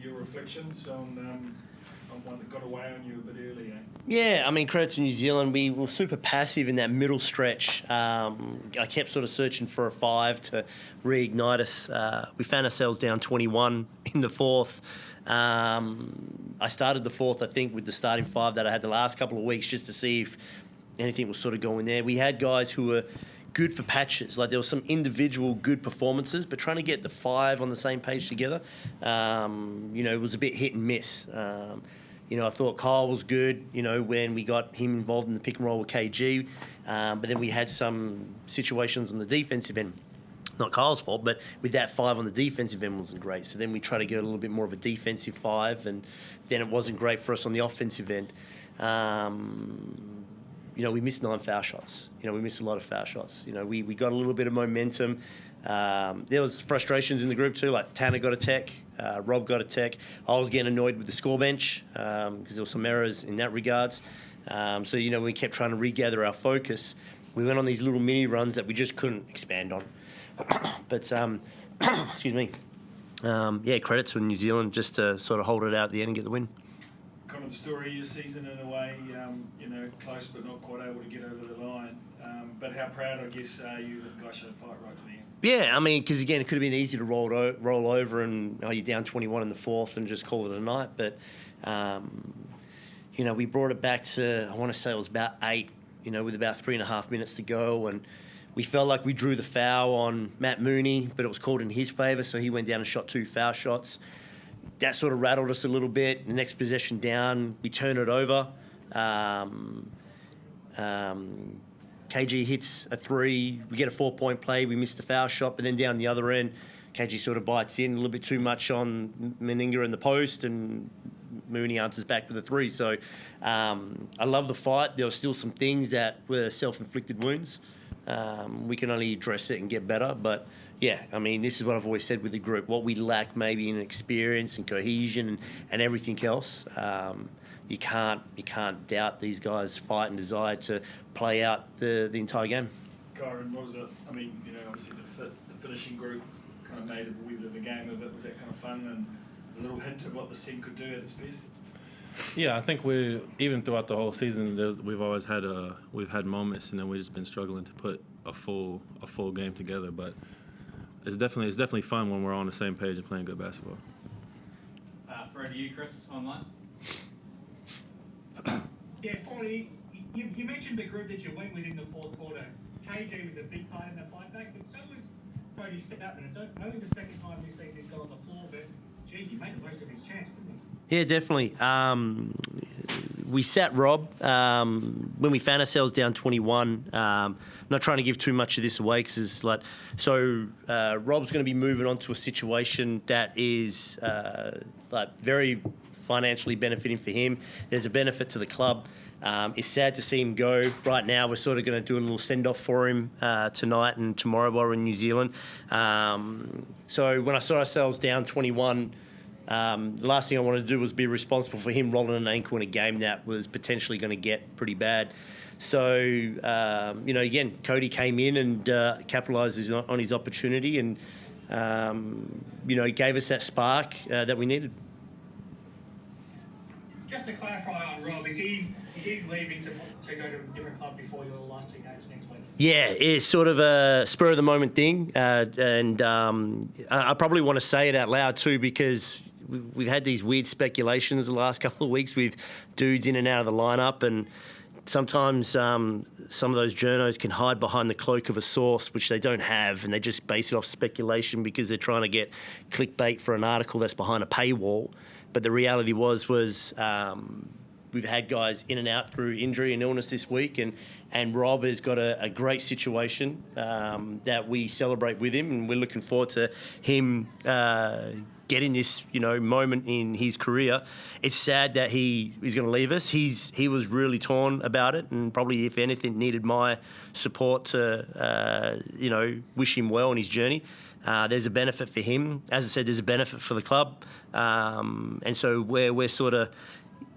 your reflections on one that got away on you a bit earlier? Yeah, I mean, credit to New Zealand. We were super passive in that middle stretch. I kept sort of searching for a 5 to reignite us. We found ourselves down 21 in the fourth. I started the fourth, I think, with the starting 5 that I had the last couple of weeks just to see if anything was sort of going there. We had guys who were good for patches. Like, there was some individual good performances, but trying to get the 5 on the same page together, it was a bit hit and miss. I thought Kyle was good, when we got him involved in the pick and roll with KG. But then we had some situations on the defensive end. Not Kyle's fault, but with that 5 on the defensive end wasn't great. So then we tried to get a little bit more of a defensive 5, and then it wasn't great for us on the offensive end. We missed 9 foul shots. We missed a lot of foul shots. We got a little bit of momentum. There was frustrations in the group too, like Tanner got a tech, Rob got a tech. I was getting annoyed with the score bench because there were some errors in that regards. We kept trying to regather our focus. We went on these little mini runs that we just couldn't expand on. But, excuse me. Credit to New Zealand just to sort of hold it out at the end and get the win. Kind of the story of your season in a way, close but not quite able to get over the line. But how proud, I guess, are you that guys showed fight right to the end? Yeah, I mean, because again, it could have been easy to roll over and you're down 21 in the fourth and just call it a night. But, we brought it back to, I want to say it was about 8, with about 3.5 minutes to go. And we felt like we drew the foul on Matt Mooney, but it was called in his favour, so he went down and shot 2 foul shots. That sort of rattled us a little bit. The next possession down, we turn it over. KG hits a 3. We get a 4-point play. We missed the foul shot, but then down the other end, KG sort of bites in a little bit too much on Meninga in the post, and Mooney answers back with a 3. So I love the fight. There were still some things that were self-inflicted wounds. We can only address it and get better. But, yeah, I mean, this is what I've always said with the group. What we lack maybe in experience and cohesion and everything else, you can't doubt these guys' fight and desire to play out the entire game. Kyrin, what was it? I mean, obviously the finishing group kind of made a wee bit of a game of it. Was that kind of fun and a little hint of what the team could do at its best? Yeah, I think even throughout the whole season, we've always had moments, and then we've just been struggling to put a full game together. But it's definitely fun when we're on the same page and playing good basketball. Forde, you, Chris, online. Yeah, Forde, you mentioned the group that you went with in the fourth quarter. KG was a big part in the fight back, but so was Forde Stapman. It's only the second time this season he's got on the floor, but gee, he made the most of his chance, didn't he? Yeah, definitely. We sat Rob when we found ourselves down 21. Not trying to give too much of this away because it's like, so Rob's going to be moving on to a situation that is very financially benefiting for him. There's a benefit to the club. It's sad to see him go. Right now, we're sort of going to do a little send-off for him tonight and tomorrow while we're in New Zealand. So when I saw ourselves down 21, the last thing I wanted to do was be responsible for him rolling an ankle in a game that was potentially going to get pretty bad. So, again, Cody came in and capitalised on his opportunity and, gave us that spark that we needed. Just to clarify on Rob, is he leaving to go to a different club before your last 2 games next week? Yeah, it's sort of a spur-of-the-moment thing. I probably want to say it out loud too because we've had these weird speculations the last couple of weeks with dudes in and out of the lineup, and sometimes some of those journos can hide behind the cloak of a source, which they don't have, and they just base it off speculation because they're trying to get clickbait for an article that's behind a paywall. But the reality was we've had guys in and out through injury and illness this week, and Rob has got a great situation that we celebrate with him, and we're looking forward to him getting this moment in his career. It's sad that he is going to leave us. He was really torn about it, and probably, if anything, needed my support to wish him well on his journey. There's a benefit for him. As I said, there's a benefit for the club. And so we're sort of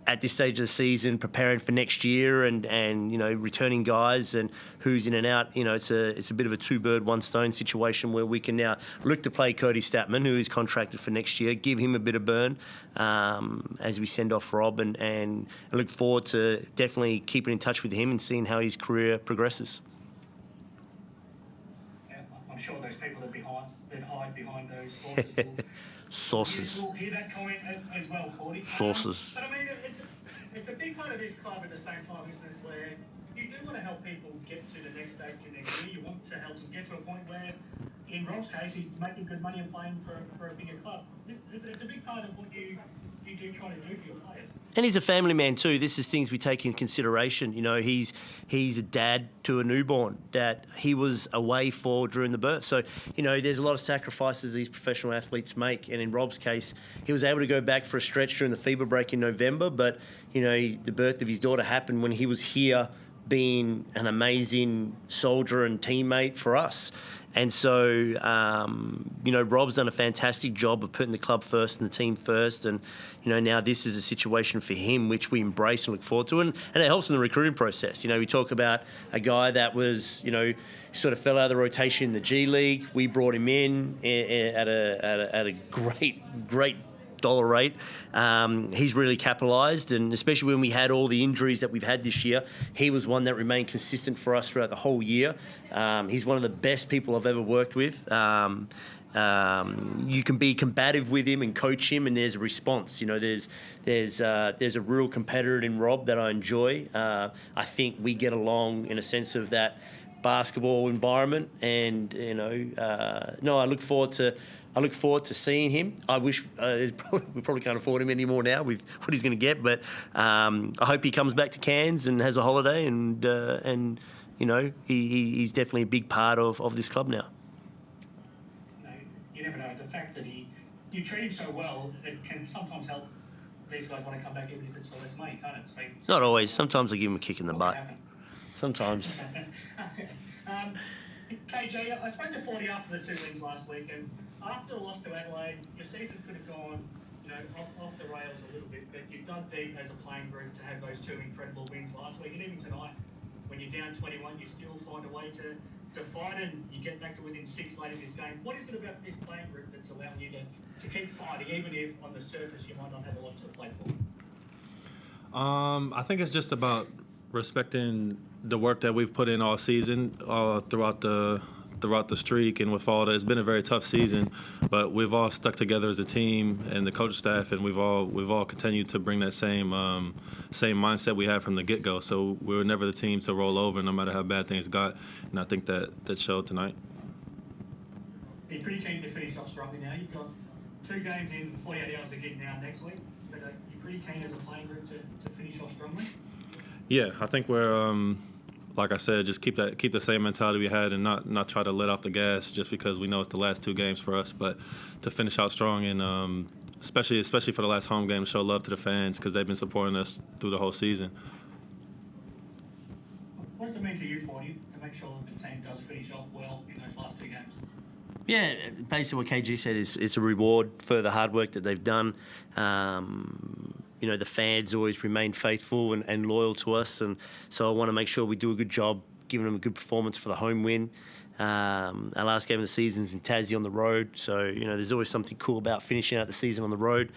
at this stage of the season, preparing for next year, and you know, returning guys and who's in and out. You know, it's a bit of a two-bird, one-stone situation where we can now look to play Cody Statman, who is contracted for next year, give him a bit of burn as we send off Rob, and I look forward to definitely keeping in touch with him and seeing how his career progresses. Yeah, I'm sure those people that hide behind those sources will hear that comment as well, Forde. Sources. But I mean, it's a big part of this club at the same time, isn't it, where you do want to help people get to the next stage in their career. You want to help them get to a point where, in Rob's case, he's making good money and playing for a bigger club. It's a big part of what you do try to do for your players. And he's a family man too. This is things we take in consideration. You know, he's a dad to a newborn that he was away for during the birth. So, you know, there's a lot of sacrifices these professional athletes make. And in Rob's case, he was able to go back for a stretch during the FIBA break in November. But, you know, the birth of his daughter happened when he was here, being an amazing soldier and teammate for us. And so, you know, Rob's done a fantastic job of putting the club first and the team first. And, you know, now this is a situation for him which we embrace and look forward to. And it helps in the recruiting process. You know, we talk about a guy that was, you know, sort of fell out of the rotation in the G League. We brought him in at a great dollar rate. He's really capitalised, and especially when we had all the injuries that we've had this year, he was one that remained consistent for us throughout the whole year. He's one of the best people I've ever worked with. You can be combative with him and coach him, and there's a response. You know, there's a real competitor in Rob that I enjoy. I think we get along in a sense of that basketball environment, and you know, I look forward to seeing him. I wish we probably can't afford him anymore now with what he's going to get, but I hope he comes back to Cairns and has a holiday, and you know, he's definitely a big part of this club now. You never know. The fact that you treat him so well, it can sometimes help these guys want to come back even if it's for less money, can't it? So, not always. Sometimes I give him a kick in the butt. Sometimes. KJ, I spoke to Forde after the 2 wins last week, and after the loss to Adelaide, your season could have gone, you know, off the rails a little bit, but you dug deep as a playing group to have those 2 incredible wins last week, and even tonight, when you're down 21, you still find a way to fight, and you get back to within 6 late in this game. What is it about this playing group that's allowing you to keep fighting, even if on the surface you might not have a lot to play for? I think it's just about respecting the work that we've put in all season, throughout the streak, and with Forde. It's been a very tough season, but we've all stuck together as a team and the coach staff, and we've all continued to bring that same mindset we had from the get-go. So we were never the team to roll over, no matter how bad things got, and I think that showed tonight. You're pretty keen to finish off strongly now. You've got 2 games in 48 hours again now next week, but you're pretty keen as a playing group to finish off strongly? Yeah, I think we're, like I said, just keep the same mentality we had, and not try to let off the gas just because we know it's the last 2 games for us, but to finish out strong, and especially for the last home game, show love to the fans because they've been supporting us through the whole season. What does it mean to you, Forde, to make sure that the team does finish off well in those last 2 games? Yeah, basically what KG said is it's a reward for the hard work that they've done. You know, the fans always remain faithful and loyal to us, and so I want to make sure we do a good job giving them a good performance for the home win. Our last game of the season is in Tassie on the road, so, you know, there's always something cool about finishing out the season on the road.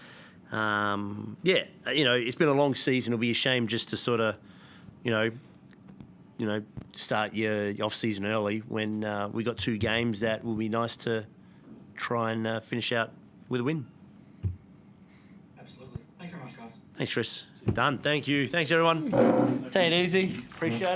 Yeah, you know, it's been a long season. It'll be a shame just to sort of, you know, start your off-season early when we got 2 games that will be nice to try and finish out with a win. Absolutely. Thanks very much, guys. Thanks, Chris. Done. Thank you. Thanks, everyone. Take it easy. Appreciate it.